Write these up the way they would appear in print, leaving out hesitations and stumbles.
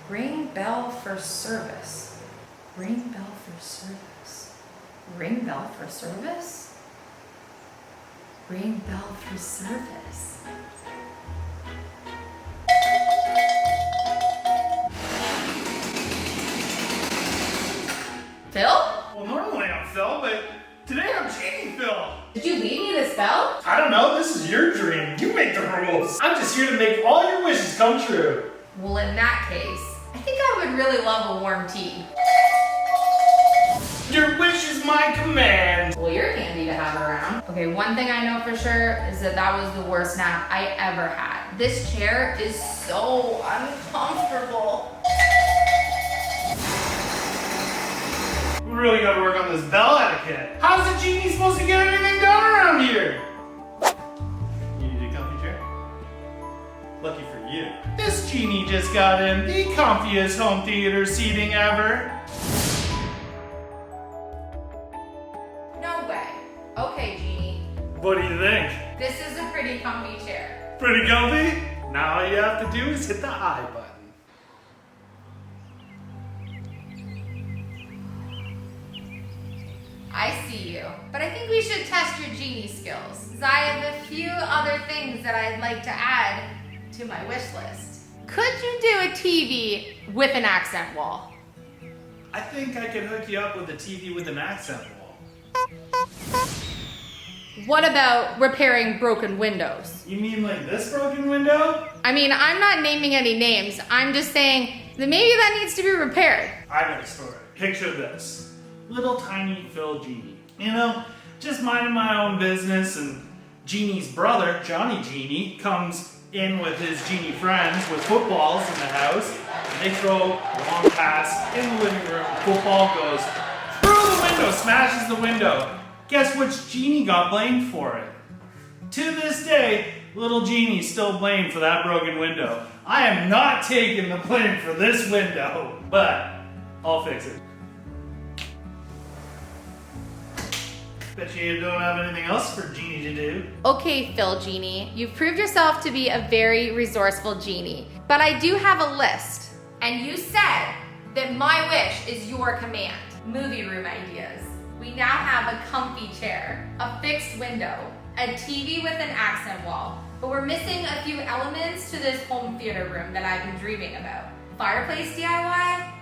Ring bell for service. Ring bell for service. Ring bell for service? Ring bell for service. Phil? Well, normally I'm Phil, but today I'm Genie Phil. Did you leave me this bell? I don't know, this is your dream. You make the rules. I'm just here to make all your wishes come true. Well, in that case, I think I would really love a warm tea. Your wish is my command. Well, you're handy to have around. Okay, one thing I know for sure is that was the worst nap I ever had. This chair is so uncomfortable. We really gotta work on this bell etiquette. How's a genie supposed to get anything done around here? You need a comfy chair? Lucky for you. This genie just got in the comfiest home theater seating ever. No way. Okay, Genie. What do you think? This is a pretty comfy chair. Pretty comfy? Now all you have to do is hit the I button. I see you. But I think we should test your genie skills, because I have a few other things that I'd like to add to my wish list. Could you do a TV with an accent wall? I think I could hook you up with a TV with an accent wall. What about repairing broken windows? You mean like this broken window? I mean, I'm not naming any names. I'm just saying that maybe that needs to be repaired. I got a story. Picture this. Little tiny Phil Genie. You know, just minding my own business, and Genie's brother, Johnny Genie, comes in with his Genie friends with footballs in the house. And they throw a long pass in the living room. Football goes through the window, smashes the window. Guess which Genie got blamed for it? To this day, little Genie's still blamed for that broken window. I am not taking the blame for this window, but I'll fix it. Bet you don't have anything else for Genie to do. Okay, Phil Genie, you've proved yourself to be a very resourceful genie, but I do have a list. And you said that my wish is your command. Movie room ideas. We now have a comfy chair, a fixed window, a TV with an accent wall, but we're missing a few elements to this home theater room that I've been dreaming about. Fireplace DIY?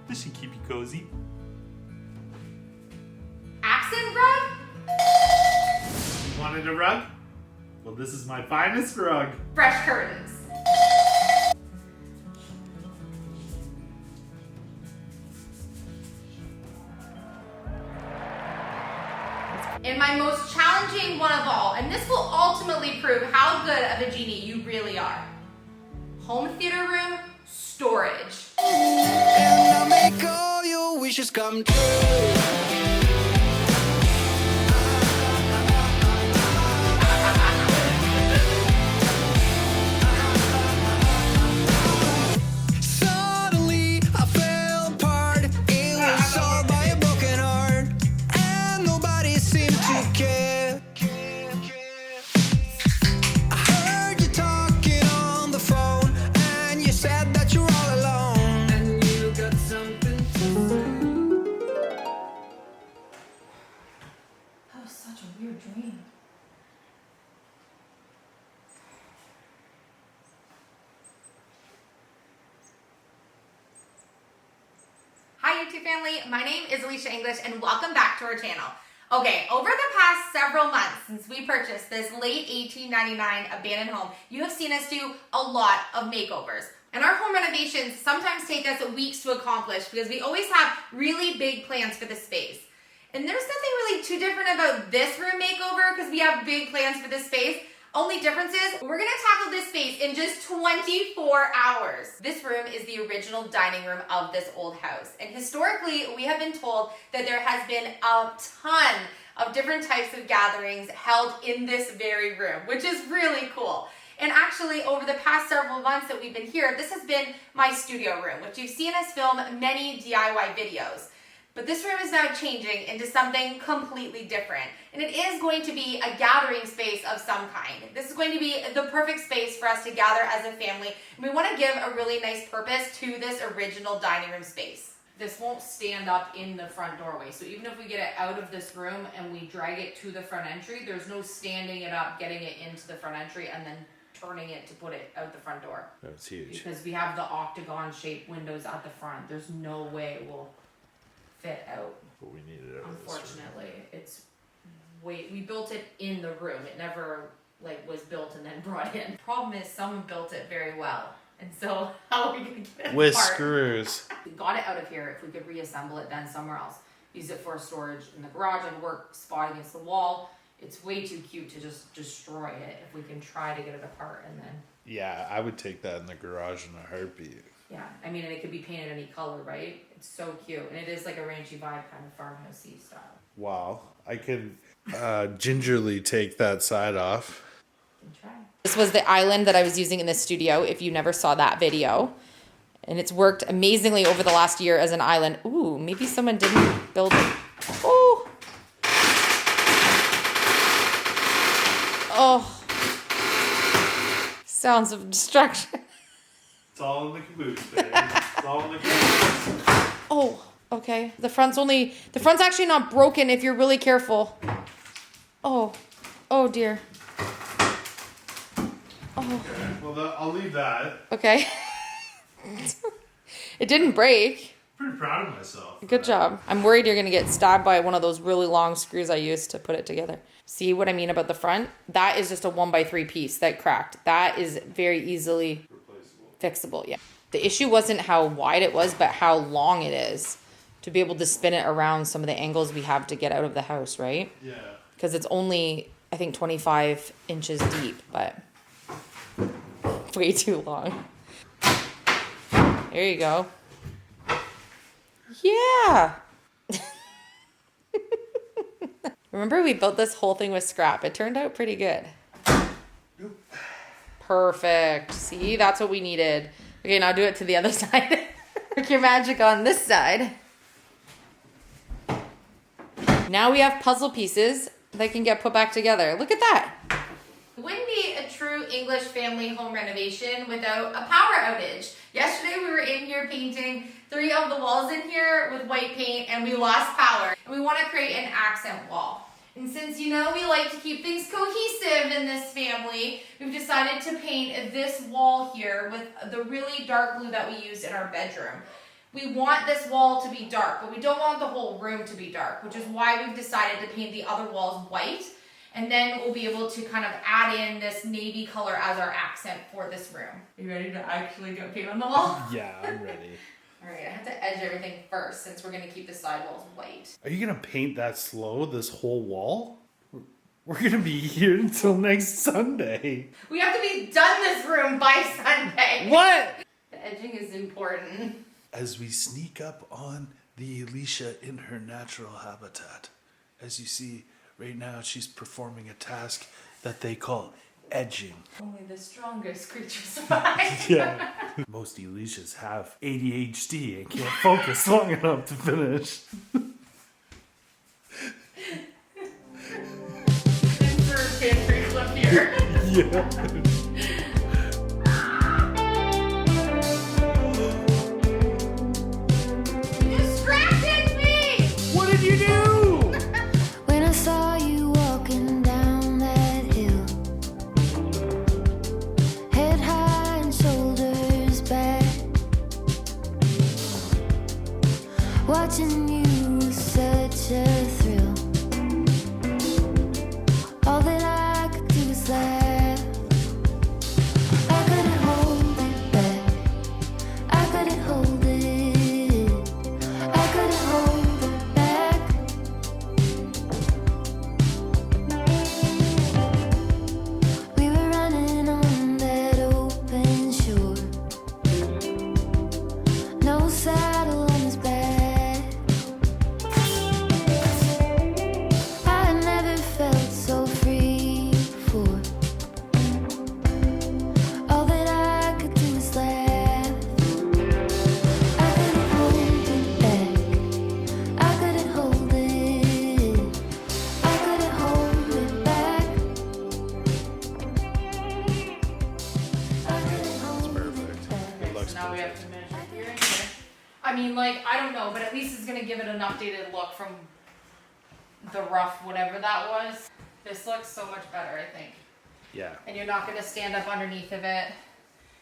This should keep you cozy. Accent rug? You wanted a rug? Well, this is my finest rug. Fresh curtains. And my most challenging one of all, and this will ultimately prove how good of a genie you really are. Home theater room storage. And I'll make all your wishes come true. Dream. Hi YouTube family, my name is Elysia English and welcome back to our channel. Okay, over the past several months since we purchased this late 1899 abandoned home, you have seen us do a lot of makeovers. And our home renovations sometimes take us weeks to accomplish because we always have really big plans for the space. And there's nothing really too different about this room makeover because we have big plans for this space. Only difference is we're gonna tackle this space in just 24 hours. This room is the original dining room of this old house. And historically, we have been told that there has been a ton of different types of gatherings held in this very room, which is really cool. And actually, over the past several months that we've been here, this has been my studio room, which you've seen us film many DIY videos. But this room is now changing into something completely different. And it is going to be a gathering space of some kind. This is going to be the perfect space for us to gather as a family. And we want to give a really nice purpose to this original dining room space. This won't stand up in the front doorway. So even if we get it out of this room and we drag it to the front entry, there's no standing it up, getting it into the front entry, and then turning it to put it out the front door. That's huge. Because we have the octagon shaped windows at the front. There's no way it will fit out. But we need it out of this room. Unfortunately, it's we built it in the room. It never was built and then brought in. Problem is someone built it very well. And so how are we gonna get it With apart? screws. We got it out of here. If we could reassemble it then somewhere else. Use it for storage in the garage and work spot against the wall. It's way too cute to just destroy it. If we can try to get it apart and then. Yeah, I would take that in the garage in a heartbeat. Yeah, I mean, and it could be painted any color, right? It's so cute. And it is like a ranchy vibe kind of farmhousey style. Wow. I can gingerly take that side off. Try. This was the island that I was using in the studio, if you never saw that video. And it's worked amazingly over the last year as an island. Ooh, maybe someone didn't build it. Oh. Oh. Sounds of destruction. It's all in the caboose, baby. It's all in the caboose. Oh, okay. The front's actually not broken if you're really careful. Oh. Oh dear. Oh. Okay, well, I'll leave that. Okay. It didn't break. Pretty proud of myself. Good job. I'm worried you're going to get stabbed by one of those really long screws I used to put it together. See what I mean about the front? That is just a 1x3 piece that cracked. That is very easily fixable. Yeah. The issue wasn't how wide it was, but how long it is to be able to spin it around some of the angles we have to get out of the house, right? Yeah. Because it's only, I think, 25 inches deep, but way too long. There you go. Yeah. Remember we built this whole thing with scrap. It turned out pretty good. Perfect. See, that's what we needed. Okay, now do it to the other side. Work your magic on this side. Now we have puzzle pieces that can get put back together. Look at that. It wouldn't be a true English family home renovation without a power outage. Yesterday we were in here painting 3 of the walls in here with white paint and we lost power. And we want to create an accent wall. And since you know we like to keep things cohesive in this family, we've decided to paint this wall here with the really dark blue that we used in our bedroom. We want this wall to be dark, but we don't want the whole room to be dark, which is why we've decided to paint the other walls white. And then we'll be able to kind of add in this navy color as our accent for this room. Are you ready to actually go paint on the wall? Yeah, I'm ready. All right, I have to edge everything first since we're going to keep the side walls white. Are you going to paint that slow, this whole wall? We're going to be here until next Sunday. We have to be done this room by Sunday. What? The edging is important. As we sneak up on the Elysia in her natural habitat, as you see right now, she's performing a task that they call edging. Only the strongest creature survive. Yeah. Most Elysias have ADHD and can't focus long enough to finish. Insert pantry clip here. Yeah. You distracted me! What did you do? When I saw you walking down that hill, head high and shoulders back, watching you was such a thrill. All that I could do was laugh. I couldn't hold it back. I couldn't hold it. I couldn't hold it back. We were running on that open shore. No saddle on his back. looks now we have perfect. to measure here and here. I mean, like, I don't know, but at least it's gonna give it an updated look from the rough whatever that was. This looks so much better, I think. Yeah. And you're not gonna stand up underneath of it.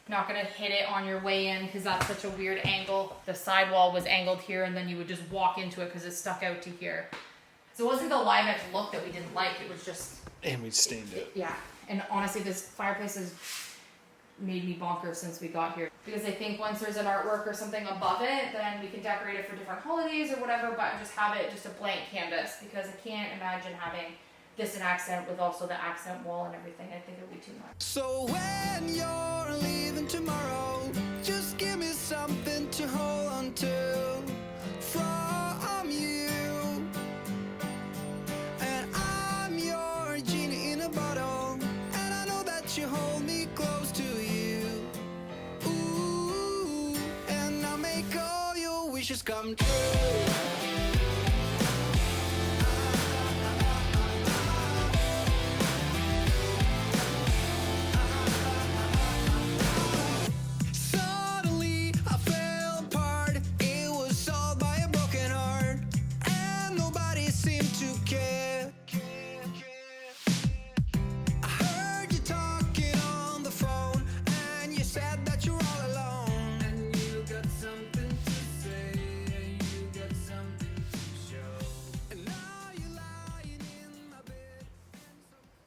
Not gonna hit it on your way in because that's such a weird angle. The sidewall was angled here and then you would just walk into it because it stuck out to here. So it wasn't the live edge look that we didn't like, it was just, And we stained it. yeah. And honestly, this fireplace has made me bonkers since we got here. Because I think once there's an artwork or something above it, then we can decorate it for different holidays or whatever, but just have it just a blank canvas because I can't imagine having this an accent with also the accent wall and everything. I think it would be too much. So when you're leaving tomorrow, just give me something to hold on to from you. And I'm your genie in a bottle, and I know that you hold me close to you. Ooh, and I'll make all your wishes come true. Suddenly I fell apart. It was all by a broken heart, and nobody seemed to care. I heard you talking on the phone, and you said that you're all alone, and you got something to say, and you got something to show, and now you're lying in my bed.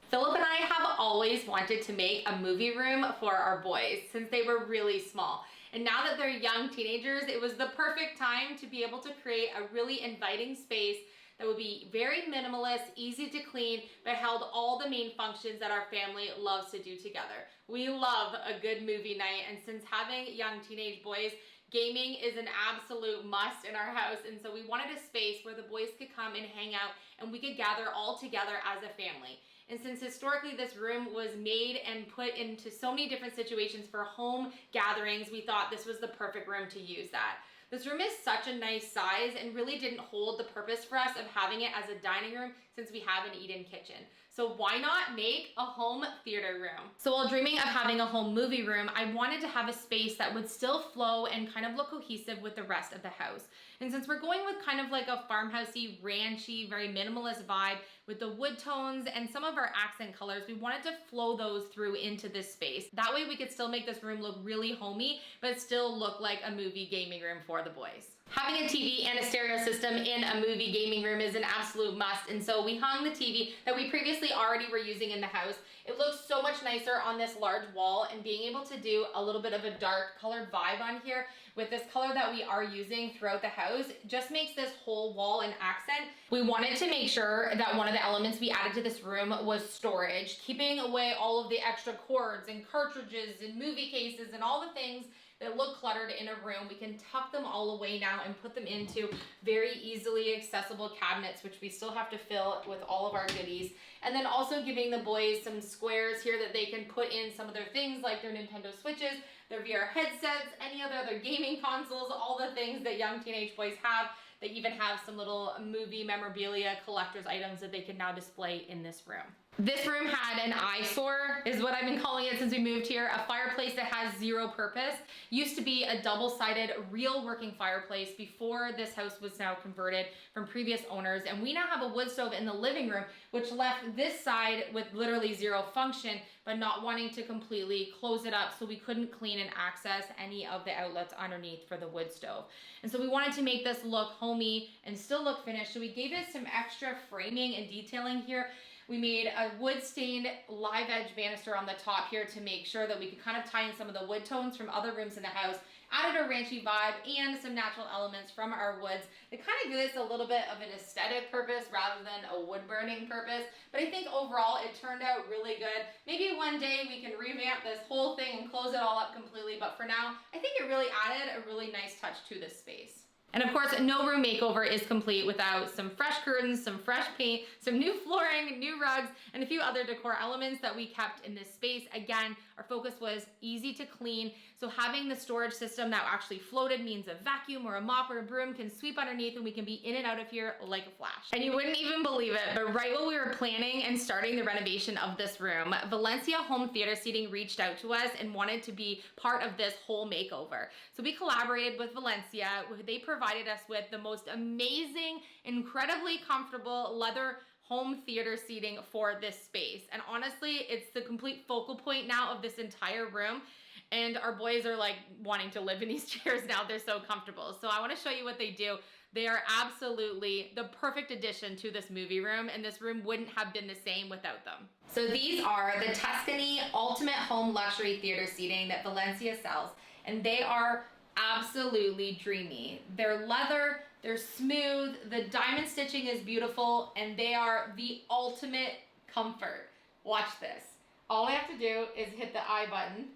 Philip and I have always wanted to make a movie room for our boys since they were really small. And now that they're young teenagers, it was the perfect time to be able to create a really inviting space that would be very minimalist, easy to clean, but held all the main functions that our family loves to do together. We love a good movie night, and since having young teenage boys, gaming is an absolute must in our house, and so we wanted a space where the boys could come and hang out and we could gather all together as a family. And since historically this room was made and put into so many different situations for home gatherings, we thought this was the perfect room to use that. This room is such a nice size and really didn't hold the purpose for us of having it as a dining room since we have an eat-in kitchen. So why not make a home theater room? So while dreaming of having a home movie room, I wanted to have a space that would still flow and kind of look cohesive with the rest of the house. And since we're going with kind of like a farmhousey, ranchy, very minimalist vibe with the wood tones and some of our accent colors, we wanted to flow those through into this space. That way we could still make this room look really homey, but still look like a movie gaming room for the boys. Having a TV and a stereo system in a movie gaming room is an absolute must, and so we hung the TV that we previously already were using in the house. It looks so much nicer on this large wall, and being able to do a little bit of a dark colored vibe on here with this color that we are using throughout the house just makes this whole wall an accent. We wanted to make sure that one of the elements we added to this room was storage, keeping away all of the extra cords and cartridges and movie cases and all the things that look cluttered in a room. We can tuck them all away now and put them into very easily accessible cabinets, which we still have to fill with all of our goodies. And then also giving the boys some squares here that they can put in some of their things like their Nintendo Switches, their VR headsets, any other gaming consoles, all the things that young teenage boys have. They even have some little movie memorabilia collector's items that they can now display in this room. This room had an eyesore, is what I've been calling it since we moved here, a fireplace that has zero purpose. Used to be a double-sided, real working fireplace before this house was now converted from previous owners, and we now have a wood stove in the living room, which left this side with literally zero function, but not wanting to completely close it up so we couldn't clean and access any of the outlets underneath for the wood stove. And so we wanted to make this look homey and still look finished, so we gave it some extra framing and detailing here. We made a wood stained live edge banister on the top here to make sure that we could kind of tie in some of the wood tones from other rooms in the house, added a ranchy vibe and some natural elements from our woods that kind of give this a little bit of an aesthetic purpose rather than a wood burning purpose. But I think overall it turned out really good. Maybe one day we can revamp this whole thing and close it all up completely, but for now I think it really added a really nice touch to this space. And of course, no room makeover is complete without some fresh curtains, some fresh paint, some new flooring, new rugs, and a few other decor elements that we kept in this space. Again, Our focus was easy to clean. So having the storage system that actually floated means a vacuum or a mop or a broom can sweep underneath and we can be in and out of here like a flash. And you wouldn't even believe it, but right when we were planning and starting the renovation of this room, Elysia Home Theater Seating reached out to us and wanted to be part of this whole makeover. So we collaborated with Elysia. They provided us with the most amazing, incredibly comfortable leather home theater seating for this space. And honestly, it's the complete focal point now of this entire room. And our boys are like wanting to live in these chairs now. They're so comfortable. So I want to show you what they do. They are absolutely the perfect addition to this movie room, and this room wouldn't have been the same without them. So these are the Tuscany Ultimate Home Luxury Theater Seating that Elysia sells, and they are absolutely dreamy. They're leather, they're smooth, the diamond stitching is beautiful, and they are the ultimate comfort. Watch this. All I have to do is hit the I button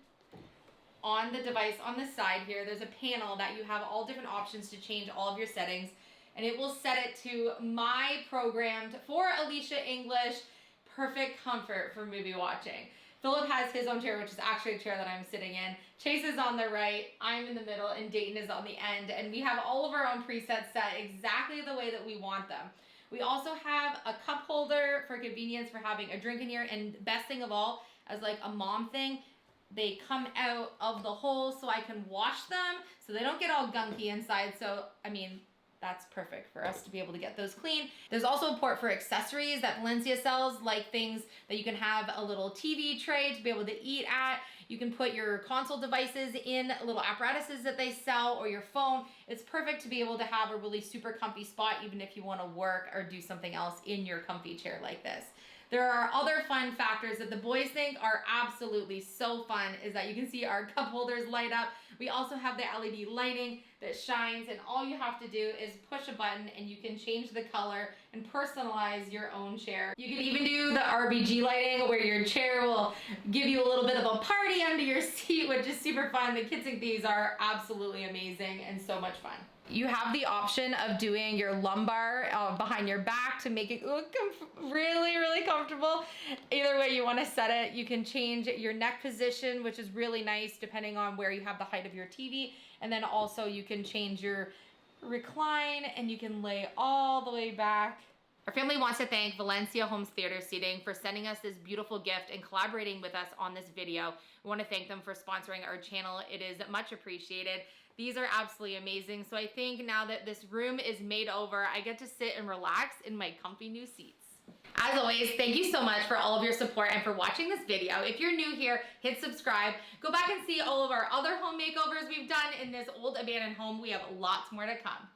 on the device on the side here. There's a panel that you have all different options to change all of your settings, and it will set it to my programmed for Elysia English perfect comfort for movie watching. Philip has his own chair, which is actually a chair that I'm sitting in. Chase is on the right, I'm in the middle, and Dayton is on the end. And we have all of our own presets set exactly the way that we want them. We also have a cup holder for convenience for having a drink in here. And best thing of all, as like a mom thing, they come out of the hole so I can wash them so they don't get all gunky inside. So, I mean, that's perfect for us to be able to get those clean. There's also a port for accessories that Elysia sells, like things that you can have a little TV tray to be able to eat at. You can put your console devices in, little apparatuses that they sell, or your phone. It's perfect to be able to have a really super comfy spot, even if you want to work or do something else in your comfy chair like this. There are other fun factors that the boys think are absolutely so fun, is that you can see our cup holders light up. We also have the LED lighting that shines, and all you have to do is push a button and you can change the color and personalize your own chair. You can even do the RGB lighting where your chair will give you a little bit of a party under your seat, which is super fun. The kids think these are absolutely amazing and so much fun. You have the option of doing your lumbar behind your back to make it look really, really comfortable. Either way you want to set it. You can change your neck position, which is really nice depending on where you have the height of your TV. And then also you can change your recline and you can lay all the way back. Our family wants to thank Elysia Home Theater Seating for sending us this beautiful gift and collaborating with us on this video. We want to thank them for sponsoring our channel. It is much appreciated. These are absolutely amazing. So I think now that this room is made over, I get to sit and relax in my comfy new seats. As always, thank you so much for all of your support and for watching this video. If you're new here, hit subscribe. Go back and see all of our other home makeovers we've done in this old abandoned home. We have lots more to come.